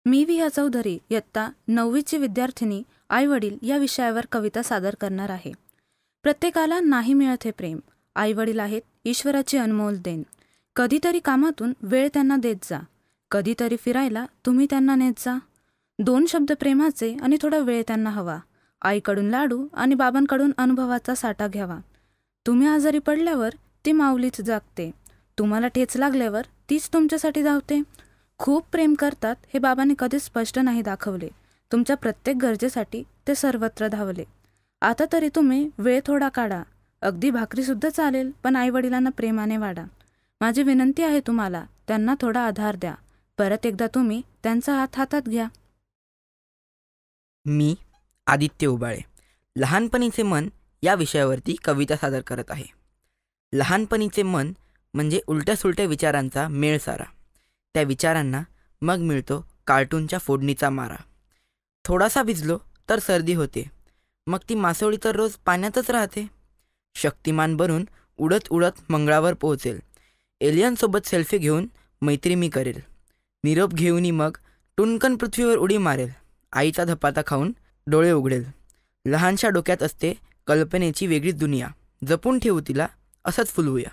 मी विहा चौधरी इयत्ता 9वीची विद्यार्थिनी आईवडील या विषयावर कविता सादर करणार आहे. प्रत्येकाला नाही मिळत हे प्रेम. आईवडील आहेत ईश्वराची अनमोल देण. कधीतरी कामातून वेळ त्यांना देत जा. कधीतरी फिरायला तुम्ही त्यांना नेत जा. 2 शब्द प्रेमाचे आणि थोडा वेळ त्यांना हवा. आईकडून लाडू आणि बाबांकडून अनुभवाचा साठा घ्यावा. तुम्ही आजारी पडल्यावर ती माऊलीच जागते. तुम्हाला ठेच लागल्यावर तीच तुमच्यासाठी धावते. खूप प्रेम करतात हे बाबांनी कधीच स्पष्ट नाही दाखवले. तुमच्या प्रत्येक गरजेसाठी ते सर्वत्र धावले. आता तरी तुम्ही वेळ थोडा काढा. अगदी भाकरीसुद्धा चालेल, पण आईवडिलांना प्रेमाने वाढा. माझी विनंती आहे तुम्हाला, त्यांना थोडा आधार द्या. परत एकदा तुम्ही त्यांचा हात हातात घ्या. मी आदित्य उबाळे लहानपणीचे मन या विषयावरती कविता सादर करत आहे. लहानपणीचे मन म्हणजे उलट्या सुलट्या विचारांचा मेळ सारा. त्या विचारांना मग मिळतो कार्टूनच्या फोडणीचा मारा. थोडासा भिजलो तर सर्दी होते, मग ती मासोळी तर रोज पाण्यातच राहते. शक्तिमान बनून उडत उडत मंगळावर पोहोचेल. एलियनसोबत सेल्फी घेऊन मैत्री मी करेल. निरोप घेऊनी मग टुनकन पृथ्वीवर उडी मारेल. आईचा धपाता खाऊन डोळे उघडेल. लहानशा डोक्यात असते कल्पनेची वेगळीच दुनिया. जपून ठेवू तिला, असंच फुलवूया.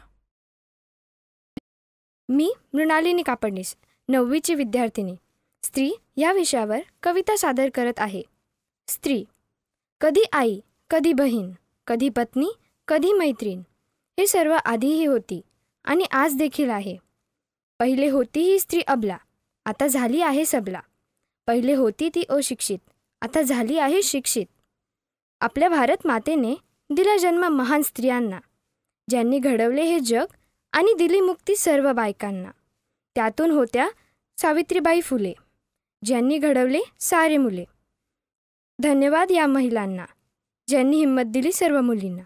मी मृणालिनी कापडनीस 9वीची विद्यार्थिनी स्त्री या विषयावर कविता सादर करत आहे. स्त्री. कधी आई, कधी बहीण, कधी पत्नी, कधी मैत्रीण. हे सर्व आधीही होती आणि आज देखील आहे. पहिले होती ही स्त्री अबला, आता झाली आहे सबला. पहिले होती ती अशिक्षित, आता झाली आहे शिक्षित. आपल्या भारत मातेने दिला जन्म महान स्त्रियांना, ज्यांनी घडवले हे जग आणि दिली मुक्ती सर्व बायकांना. त्यातून होत्या सावित्रीबाई फुले, ज्यांनी घडवले सारे मुले. धन्यवाद या महिलांना, ज्यांनी हिंमत दिली सर्व मुलींना.